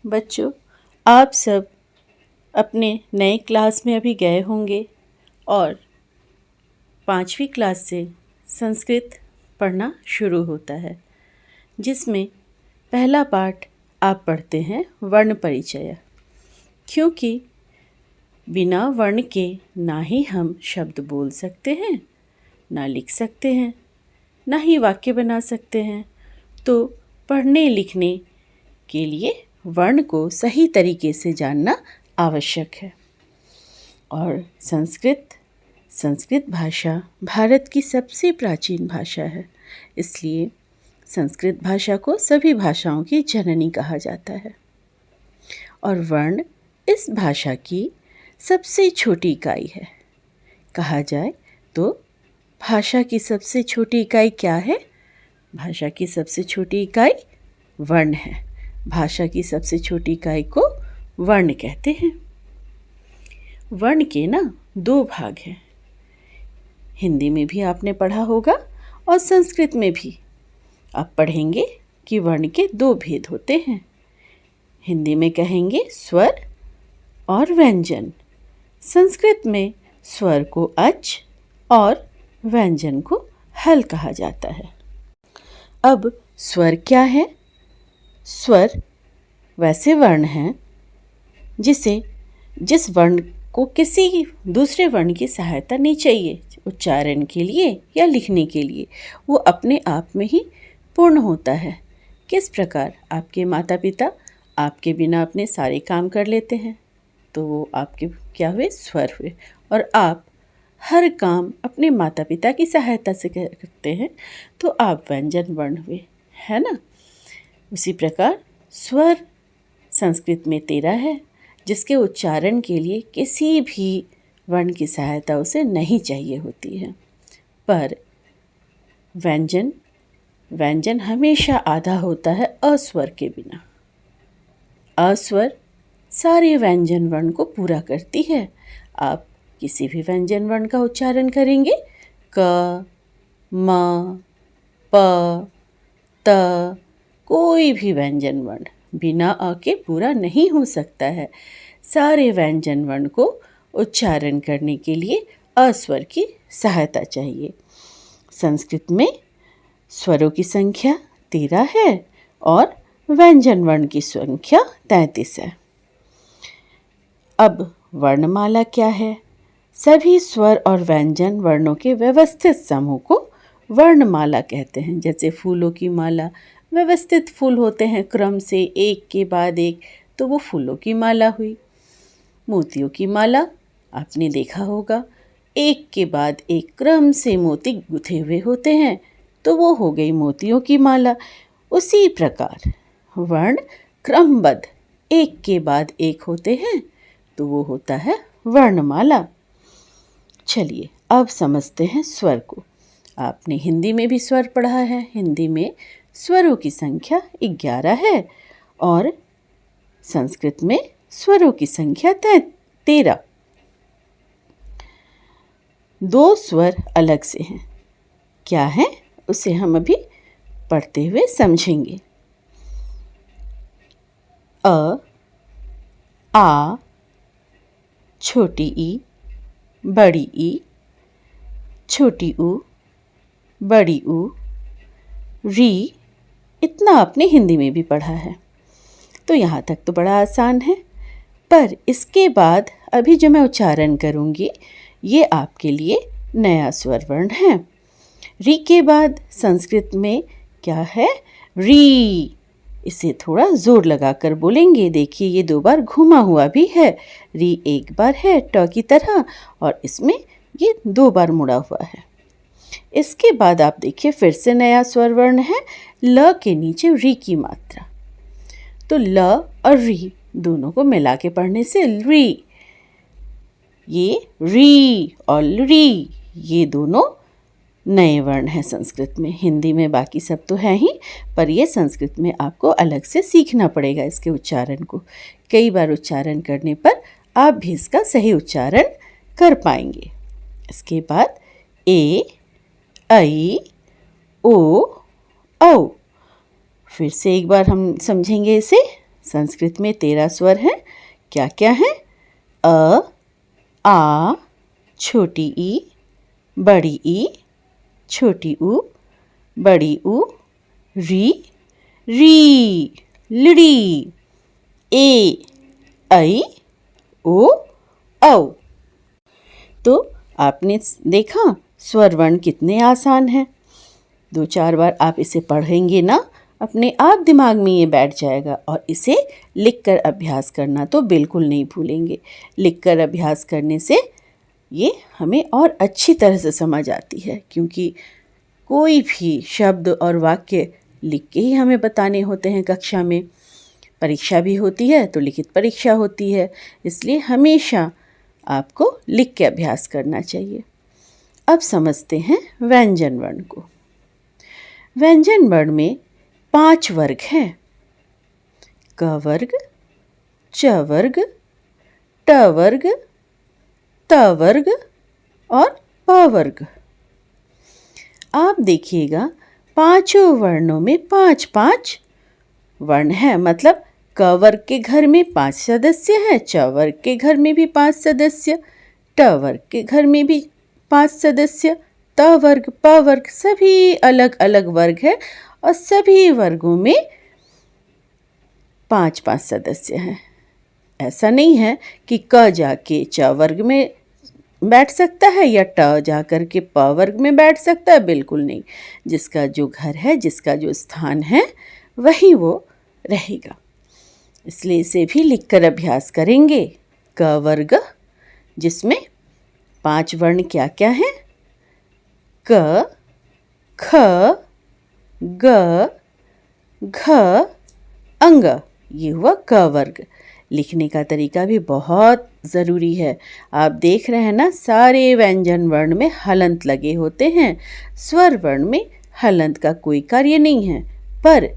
बच्चों, आप सब अपने नए क्लास में अभी गए होंगे और 5वीं क्लास से संस्कृत पढ़ना शुरू होता है, जिसमें पहला पाठ आप पढ़ते हैं वर्ण परिचय। क्योंकि बिना वर्ण के ना ही हम शब्द बोल सकते हैं, ना लिख सकते हैं, ना ही वाक्य बना सकते हैं, तो पढ़ने लिखने के लिए वर्ण को सही तरीके से जानना आवश्यक है। और संस्कृत भाषा भारत की सबसे प्राचीन भाषा है, इसलिए संस्कृत भाषा को सभी भाषाओं की जननी कहा जाता है। और वर्ण इस भाषा की सबसे छोटी इकाई है। कहा जाए तो भाषा की सबसे छोटी इकाई क्या है? भाषा की सबसे छोटी इकाई वर्ण है। भाषा की सबसे छोटी इकाई को वर्ण कहते हैं। वर्ण के ना 2 भाग हैं। हिंदी में भी आपने पढ़ा होगा और संस्कृत में भी आप पढ़ेंगे कि वर्ण के 2 भेद होते हैं। हिंदी में कहेंगे स्वर और व्यंजन। संस्कृत में स्वर को अच और व्यंजन को हल कहा जाता है। अब स्वर क्या है? स्वर वैसे वर्ण हैं जिस वर्ण को किसी दूसरे वर्ण की सहायता नहीं चाहिए उच्चारण के लिए या लिखने के लिए, वो अपने आप में ही पूर्ण होता है। किस प्रकार आपके माता पिता आपके बिना अपने सारे काम कर लेते हैं, तो वो आपके क्या हुए? स्वर हुए। और आप हर काम अपने माता पिता की सहायता से करते हैं, तो आप व्यंजन वर्ण हुए, है ना? उसी प्रकार स्वर संस्कृत में 13 है, जिसके उच्चारण के लिए किसी भी वर्ण की सहायता उसे नहीं चाहिए होती है। पर व्यंजन हमेशा आधा होता है अस्वर के बिना। अस्वर सारे व्यंजन वर्ण को पूरा करती है। आप किसी भी व्यंजन वर्ण का उच्चारण करेंगे, क, म, प, त, कोई भी व्यंजन वर्ण बिना अ के पूरा नहीं हो सकता है। सारे व्यंजन वर्ण को उच्चारण करने के लिए अस्वर की सहायता चाहिए। संस्कृत में स्वरों की संख्या 13 है और व्यंजन वर्ण की संख्या 33 है। अब वर्णमाला क्या है? सभी स्वर और व्यंजन वर्णों के व्यवस्थित समूह को वर्णमाला कहते हैं। जैसे फूलों की माला, व्यवस्थित फूल होते हैं क्रम से एक के बाद एक, तो वो फूलों की माला हुई। मोतियों की माला आपने देखा होगा, एक के बाद एक क्रम से मोती गुथे हुए होते हैं, तो वो हो गई मोतियों की माला। उसी प्रकार वर्ण क्रमबद्ध एक के बाद एक होते हैं, तो वो होता है वर्णमाला। चलिए अब समझते हैं स्वर को। आपने हिंदी में भी स्वर पढ़ा है। हिंदी में स्वरों की संख्या 11 है और संस्कृत में स्वरों की संख्या 13। 2 स्वर अलग से हैं। क्या है? उसे हम अभी पढ़ते हुए समझेंगे। अ, आ, छोटी ई, बड़ी ई, छोटी ऊ, बड़ी ऊ, री, इतना आपने हिंदी में भी पढ़ा है। तो यहाँ तक तो बड़ा आसान है। पर इसके बाद अभी जो मैं उच्चारण करूँगी, ये आपके लिए नया स्वर वर्ण है। री के बाद संस्कृत में क्या है? री। इसे थोड़ा जोर लगाकर बोलेंगे। देखिए ये 2 बार घुमा हुआ भी है। री एक बार है ट की तरह और इसमें ये 2 बार मुड़ा हुआ है। इसके बाद आप देखिए फिर से नया स्वर वर्ण है। ल के नीचे री की मात्रा। तो ल और री दोनों को मिला के पढ़ने से री। ये री और री, ये दोनों नए वर्ण हैं संस्कृत में। हिंदी में बाकी सब तो हैं ही, पर ये संस्कृत में आपको अलग से सीखना पड़ेगा इसके उच्चारण को। कई बार उच्चारण करने पर आप भी इसका सही उच्चारण कर पाएंगे। इसके बाद ए, ऐ, ओ, औ। फिर से एक बार हम समझेंगे इसे। संस्कृत में 13 स्वर हैं। क्या क्या हैं? अ, आ, छोटी ई, बड़ी ई, छोटी ऊ, बड़ी ऊ, री, री, लड़ी, ए, ऐ, ओ, औ। तो आपने देखा स्वर वर्ण कितने आसान हैं। 2-4 बार आप इसे पढ़ेंगे ना, अपने आप दिमाग में ये बैठ जाएगा और इसे लिखकर अभ्यास करना तो बिल्कुल नहीं भूलेंगे। लिखकर अभ्यास करने से ये हमें और अच्छी तरह से समझ आती है, क्योंकि कोई भी शब्द और वाक्य लिख के ही हमें बताने होते हैं। कक्षा में परीक्षा भी होती है तो लिखित परीक्षा होती है, इसलिए हमेशा आपको लिख के अभ्यास करना चाहिए। अब समझते हैं व्यंजन वर्ण को। व्यंजन वर्ण में 5 वर्ग हैं। क वर्ग, च वर्ग, ट वर्ग, त वर्ग और प वर्ग। आप देखिएगा पांचों वर्णों में 5-5 वर्ण है। मतलब क वर्ग के घर में 5 सदस्य हैं, च वर्ग के घर में भी 5 सदस्य, ट वर्ग के घर में भी 5 सदस्य, त वर्ग, प वर्ग सभी अलग अलग वर्ग है और सभी वर्गों में 5-5 सदस्य हैं। ऐसा नहीं है कि क जाके च वर्ग में बैठ सकता है या ट जा कर के प वर्ग में बैठ सकता है, बिल्कुल नहीं। जिसका जो घर है, जिसका जो स्थान है, वही वो रहेगा। इसलिए इसे भी लिखकर अभ्यास करेंगे। क वर्ग, जिसमें 5 वर्ण क्या क्या हैं? क, ख, ग, घ, अंग। ये हुआ क वर्ग। लिखने का तरीका भी बहुत ज़रूरी है। आप देख रहे हैं ना, सारे व्यंजन वर्ण में हलंत लगे होते हैं। स्वर वर्ण में हलंत का कोई कार्य नहीं है, पर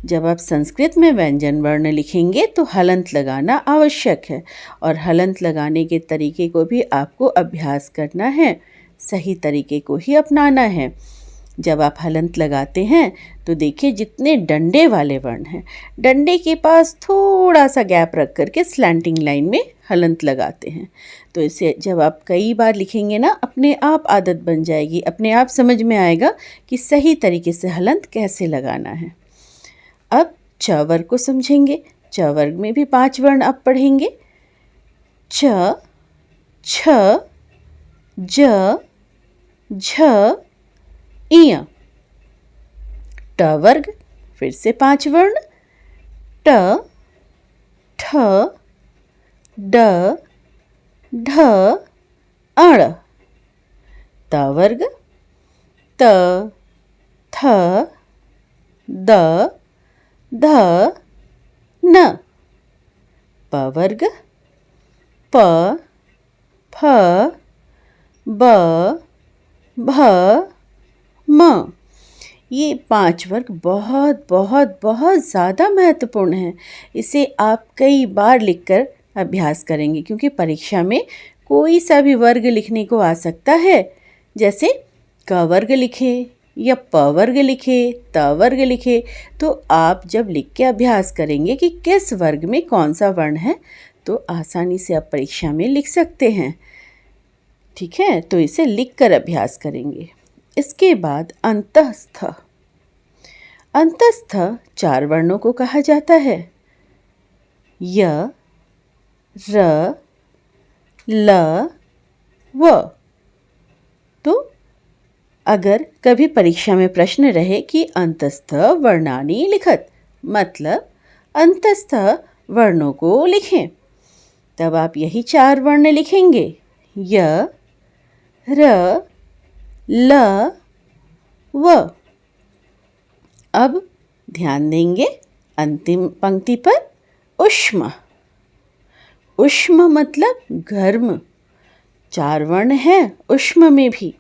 जब आप संस्कृत में व्यंजन वर्ण लिखेंगे तो हलंत लगाना आवश्यक है और हलंत लगाने के तरीके को भी आपको अभ्यास करना है, सही तरीके को ही अपनाना है। जब आप हलंत लगाते हैं तो देखिए जितने डंडे वाले वर्ण हैं, डंडे के पास थोड़ा सा गैप रख करके स्लैंटिंग लाइन में हलंत लगाते हैं। तो इसे जब आप कई बार लिखेंगे ना, अपने आप आदत बन जाएगी, अपने आप समझ में आएगा कि सही तरीके से हलंत कैसे लगाना है। अब च वर्ग को समझेंगे। च वर्ग में भी 5 वर्ण आप पढ़ेंगे। च, छ, ज, झ, इय। ट वर्ग, फिर से 5 वर्ण। ट, ठ, ड, ढ, अण। त वर्ग, त, थ, द, ध, न। प वर्ग, प, फ, ब, भ, म। ये 5 वर्ग बहुत बहुत बहुत ज़्यादा महत्वपूर्ण हैं। इसे आप कई बार लिखकर अभ्यास करेंगे, क्योंकि परीक्षा में कोई सा भी वर्ग लिखने को आ सकता है। जैसे क वर्ग लिखे या प वर्ग लिखे, त वर्ग लिखे, तो आप जब लिख के अभ्यास करेंगे कि किस वर्ग में कौन सा वर्ण है, तो आसानी से आप परीक्षा में लिख सकते हैं। ठीक है, तो इसे लिख कर अभ्यास करेंगे। इसके बाद अंतस्थ। अंतस्थ 4 वर्णों को कहा जाता है। य, र, ल, व। तो अगर कभी परीक्षा में प्रश्न रहे कि अंतस्थ वर्णानि लिखत, मतलब अंतस्थ वर्णों को लिखें, तब आप यही 4 वर्ण लिखेंगे। य, र, ल, व। अब ध्यान देंगे अंतिम पंक्ति पर। उष्म। उष्म मतलब गर्म। 4 वर्ण हैं उष्म में भी।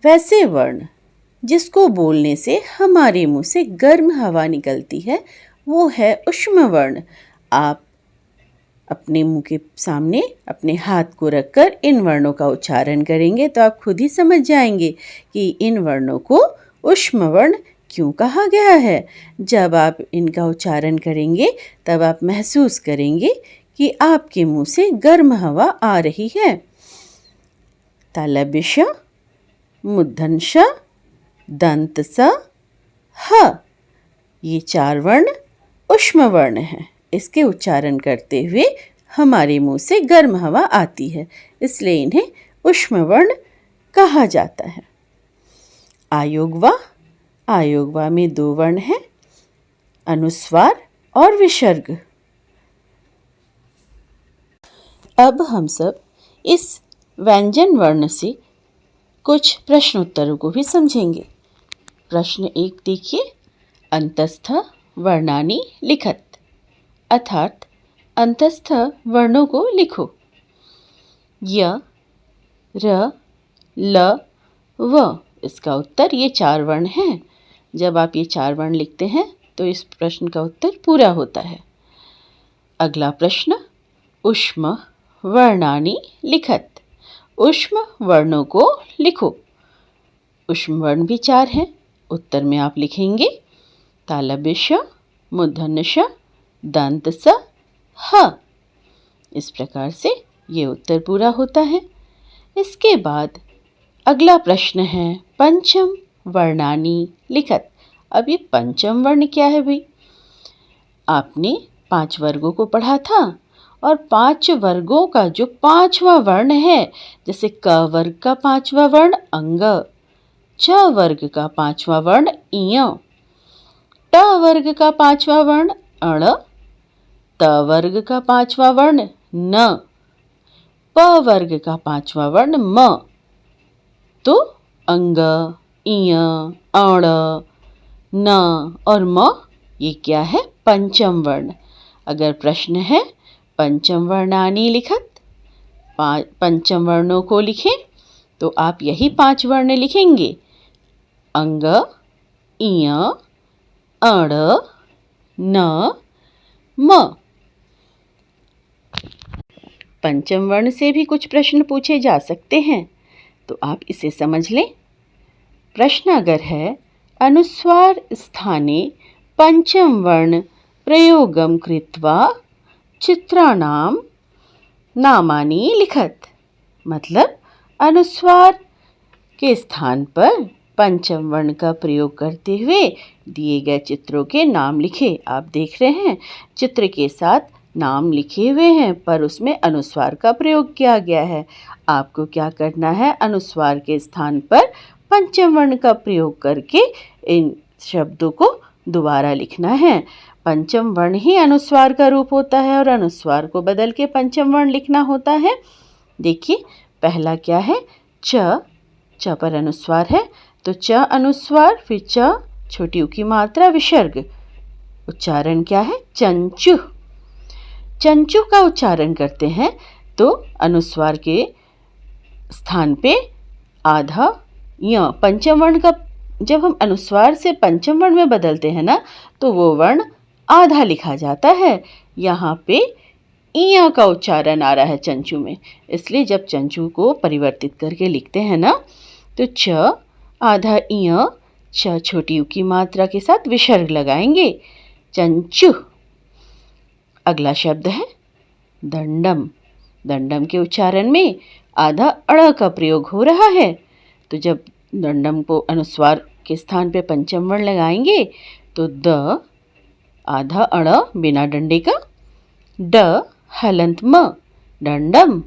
वैसे वर्ण जिसको बोलने से हमारे मुंह से गर्म हवा निकलती है, वो है उष्म वर्ण। आप अपने मुंह के सामने अपने हाथ को रखकर इन वर्णों का उच्चारण करेंगे तो आप खुद ही समझ जाएंगे कि इन वर्णों को उष्म वर्ण क्यों कहा गया है? जब आप इनका उच्चारण करेंगे तब आप महसूस करेंगे कि आपके मुंह से गर्म हवा आ रही है। तालव्य श, मूर्धन्य ष, दंत स, ह। ये 4 वर्ण ऊष्म वर्ण हैं। इसके उच्चारण करते हुए हमारे मुंह से गर्म हवा आती है, इसलिए इन्हें ऊष्म वर्ण कहा जाता है। आयोगवा, आयोगवा में 2 वर्ण हैं, अनुस्वार और विसर्ग। अब हम सब इस व्यंजन वर्ण से कुछ प्रश्न उत्तरों को भी समझेंगे। प्रश्न 1 देखिए, अंतस्थ वर्णानि लिखत, अर्थात अंतस्थ वर्णों को लिखो। य, र, ल, व। इसका उत्तर ये 4 वर्ण हैं। जब आप ये 4 वर्ण लिखते हैं तो इस प्रश्न का उत्तर पूरा होता है। अगला प्रश्न, ऊष्म वर्णानि लिखत, ऊष्म वर्णों को लिखो। ऊष्म वर्ण भी 4 हैं। उत्तर में आप लिखेंगे तालव्य श, मूर्धन्य ष, दंत स, ह। इस प्रकार से ये उत्तर पूरा होता है। इसके बाद अगला प्रश्न है, पंचम वर्णानि लिखत। अब ये पंचम वर्ण क्या है भाई? आपने 5 वर्गों को पढ़ा था और 5 वर्गों का जो 5वां वर्ण है, जैसे क वर्ग का 5वां वर्ण अंग, च वर्ग का 5वां वर्ण इय, ट वर्ग का 5वां वर्ण अण, त वर्ग का 5वां वर्ण न, प वर्ग का 5वां वर्ण म। तो अंग, इय, अण, न और म ये क्या है? पंचम वर्ण। अगर प्रश्न है पंचम वर्णानि लिखत, पंचम वर्णों को लिखें, तो आप यही 5 वर्ण लिखेंगे, अंग, इय, अण, न, म। पंचम वर्ण से भी कुछ प्रश्न पूछे जा सकते हैं, तो आप इसे समझ लें। प्रश्न अगर है, अनुस्वार स्थाने पंचम वर्ण प्रयोगम कृत्वा चित्राणाम नामानि लिखत, मतलब अनुस्वार के स्थान पर पंचम वर्ण का प्रयोग करते हुए दिए गए चित्रों के नाम लिखे। आप देख रहे हैं चित्र के साथ नाम लिखे हुए हैं, पर उसमें अनुस्वार का प्रयोग किया गया है। आपको क्या करना है? अनुस्वार के स्थान पर पंचम वर्ण का प्रयोग करके इन शब्दों को दोबारा लिखना है। पंचम वर्ण ही अनुस्वार का रूप होता है और अनुस्वार को बदल के पंचम वर्ण लिखना होता है। देखिए पहला क्या है? च, च पर अनुस्वार है, तो च अनुस्वार, फिर च छोटी उ की मात्रा विसर्ग। उच्चारण क्या है? चंचु। चंचु का उच्चारण करते हैं तो अनुस्वार के स्थान पे आधा य, पंचम वर्ण का जब हम अनुस्वार से पंचम वर्ण में बदलते हैं ना, तो वो वर्ण आधा लिखा जाता है। यहाँ पे इया का उच्चारण आ रहा है चंचु में, इसलिए जब चंचु को परिवर्तित करके लिखते हैं ना, तो च आधा इय, छ छोटी उ की मात्रा के साथ विसर्ग लगाएंगे, चंचु। अगला शब्द है दंडम। दंडम के उच्चारण में आधा अड़ का प्रयोग हो रहा है, तो जब दंडम को अनुस्वार के स्थान पे पंचम वर्ण लगाएंगे तो द आधा अड़ बिना डंडे का, ड हलंत म, दंडम।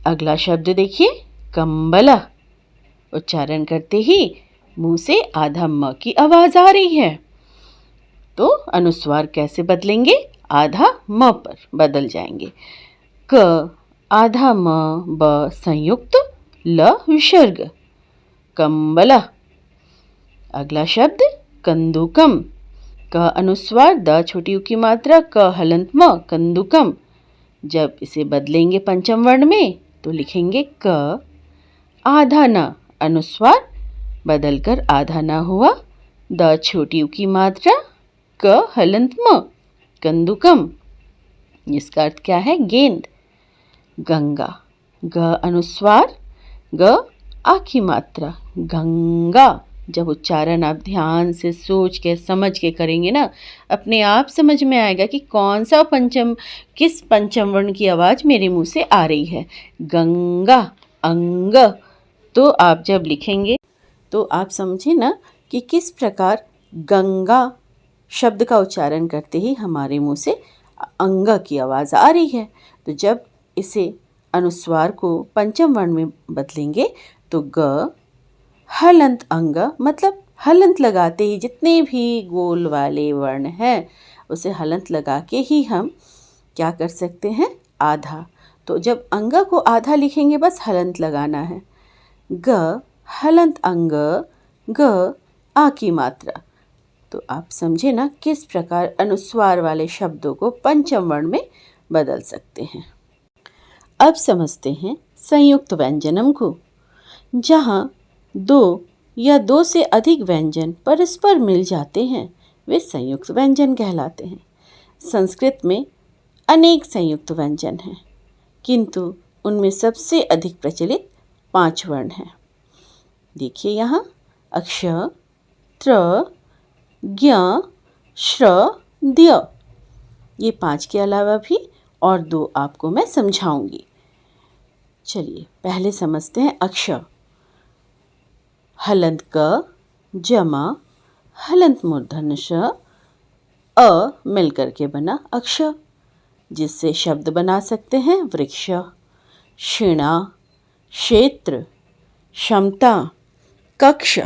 अगला शब्द देखिए कंबला। उच्चारण करते ही मुंह से आधा म की आवाज आ रही है, तो अनुस्वार कैसे बदलेंगे? आधा म पर बदल जाएंगे। क आधा म ब संयुक्त ल विसर्ग, कंबला। अगला शब्द कंदुकम। क अनुस्वार, द छोटी उ की मात्रा, क हलंत म, कंदुकम। जब इसे बदलेंगे पंचम वर्ण में तो लिखेंगे क आधा न, अनुस्वार बदलकर आधा न हुआ, द छोटी उ की मात्रा, क हलंत म, कंदुकम। इसका अर्थ क्या है? गेंद। गंगा। ग अनुस्वार, ग आ की मात्रा, गंगा, जब उच्चारण आप ध्यान से सोच के समझ के करेंगे ना, अपने आप समझ में आएगा कि कौन सा किस पंचम वर्ण की आवाज़ मेरे मुंह से आ रही है। गंगा, अंग। तो आप जब लिखेंगे तो आप समझे ना कि किस प्रकार गंगा शब्द का उच्चारण करते ही हमारे मुंह से अंग की आवाज़ आ रही है। तो जब इसे अनुस्वार को पंचम वर्ण में बदलेंगे तो ग, हलंत अंग, मतलब हलंत लगाते ही जितने भी गोल वाले वर्ण हैं उसे हलंत लगा के ही हम क्या कर सकते हैं, आधा। तो जब अंग को आधा लिखेंगे बस हलंत लगाना है। ग, हलंत अंग, ग, आ की मात्रा। तो आप समझे ना किस प्रकार अनुस्वार वाले शब्दों को पंचम वर्ण में बदल सकते हैं। अब समझते हैं संयुक्त व्यंजनम को। जहाँ दो या दो से अधिक व्यंजन परस्पर मिल जाते हैं वे संयुक्त व्यंजन कहलाते हैं। संस्कृत में अनेक संयुक्त व्यंजन हैं, किंतु उनमें सबसे अधिक प्रचलित 5 वर्ण हैं। देखिए यहाँ अक्ष, त्र, ज्ञ, श्र, द्य। ये 5 के अलावा भी और 2 आपको मैं समझाऊंगी। चलिए पहले समझते हैं अक्ष। हलंत क, जमा हलंत मूर्धन्य श, अ मिलकर के बना अक्ष, जिससे शब्द बना सकते हैं वृक्ष, शिणा, क्षेत्र, क्षमता, कक्ष।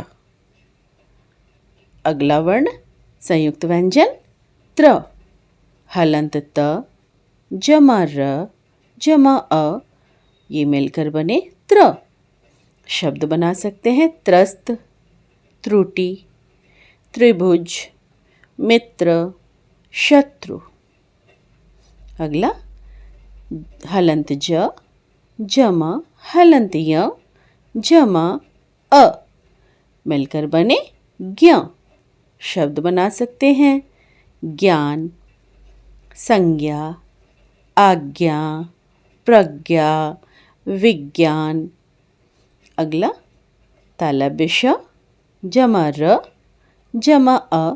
अगला वर्ण संयुक्त व्यंजन त्र। हलंत त, जमा र, जमा अ, ये मिलकर बने त्र। शब्द बना सकते हैं त्रस्त, त्रुटि, त्रिभुज, मित्र, शत्रु। अगला हलंत ज, जमा हलंत य, जमा अ, मिलकर बने ज्ञ। शब्द बना सकते हैं ज्ञान, संज्ञा, आज्ञा, प्रज्ञा, विज्ञान। अगला तालव्य श, जमा र, जमा अ,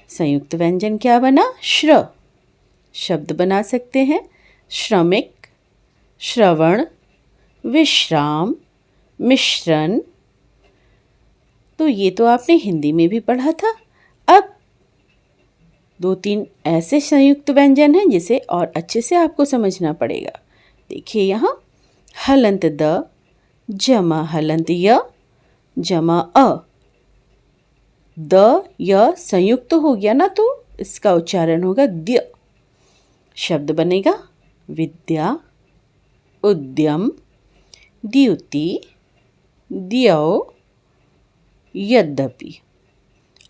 संयुक्त व्यंजन क्या बना, श्र। शब्द बना सकते हैं श्रमिक, श्रवण, विश्राम, मिश्रण। तो ये तो आपने हिंदी में भी पढ़ा था। अब 2-3 ऐसे संयुक्त व्यंजन हैं जिसे और अच्छे से आपको समझना पड़ेगा। देखिए यहाँ हलंत द, जमा हलंत य, जमा अ। द य संयुक्त हो गया ना, तो इसका उच्चारण होगा द्य। शब्द बनेगा विद्या, उद्यम, द्युति, द्यौ, यद्यपि।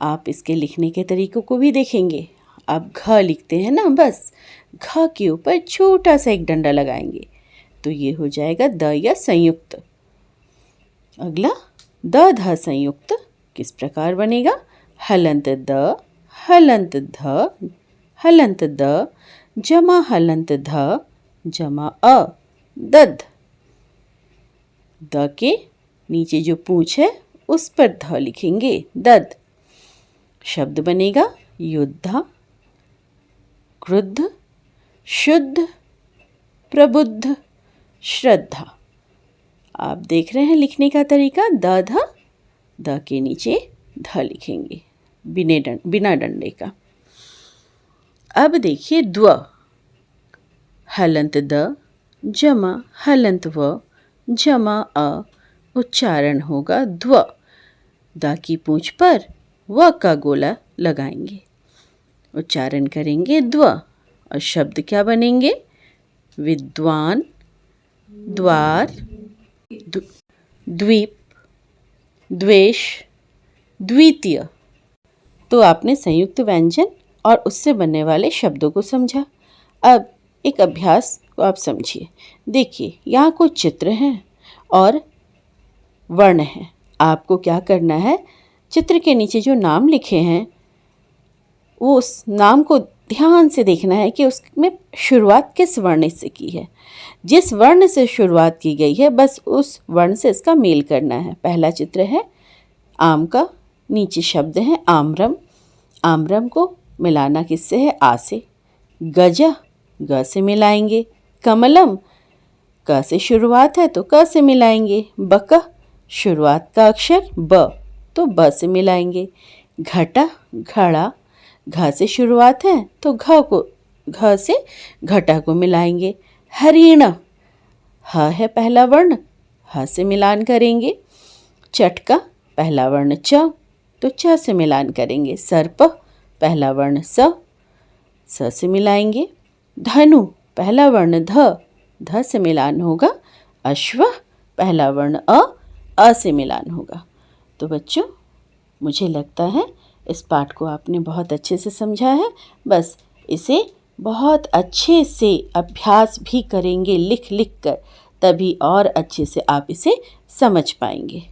आप इसके लिखने के तरीकों को भी देखेंगे। आप घ लिखते हैं ना, बस घ के ऊपर छोटा सा एक डंडा लगाएंगे तो ये हो जाएगा द या संयुक्त। अगला द ध संयुक्त किस प्रकार बनेगा, हलंत द, हलंत ध, हलंत द, जमा हलंत ध, जमा अ, दध। द के नीचे जो पूंछ है उस पर ध लिखेंगे, दध। शब्द बनेगा योद्धा, क्रुद्ध, शुद्ध, प्रबुद्ध, श्रद्धा। आप देख रहे हैं लिखने का तरीका, द ध, द के नीचे ध लिखेंगे बिना डंडे का। अब देखिए द्व। हलंत द, जमा हलंत व, जमा अ, उच्चारण होगा द्व। द की पूंछ पर व का गोला लगाएंगे, उच्चारण करेंगे द्व। और शब्द क्या बनेंगे, विद्वान, द्वार, द्वीप, द्वेष, द्वितीय। तो आपने संयुक्त व्यंजन और उससे बनने वाले शब्दों को समझा। अब एक अभ्यास को आप समझिए। देखिए यहाँ कुछ चित्र हैं और वर्ण हैं। आपको क्या करना है, चित्र के नीचे जो नाम लिखे हैं उस नाम को ध्यान से देखना है कि उसमें शुरुआत किस वर्ण से की है। जिस वर्ण से शुरुआत की गई है बस उस वर्ण से इसका मेल करना है। पहला चित्र है आम का नीचे शब्द है आम्रम। आम्रम को मिलाना किससे है? आ से। गजा, ग से मिलाएंगे। कमलम, क से शुरुआत है तो क से मिलाएंगे। बक, शुरुआत का अक्षर ब, तो ब से मिलाएंगे। घटा, घड़ा, घ से शुरुआत है तो घ से घटा को मिलाएंगे। हरिण, ह है पहला वर्ण, ह से मिलान करेंगे। चटका, पहला वर्ण च, तो च से मिलान करेंगे। सर्प, पहला वर्ण स से मिलाएंगे। धनु, पहला वर्ण ध से मिलान होगा। अश्व, पहला वर्ण अ से मिलान होगा। तो बच्चों, मुझे लगता है इस पाठ को आपने बहुत अच्छे से समझा है। बस इसे बहुत अच्छे से अभ्यास भी करेंगे लिख लिख कर, तभी और अच्छे से आप इसे समझ पाएंगे।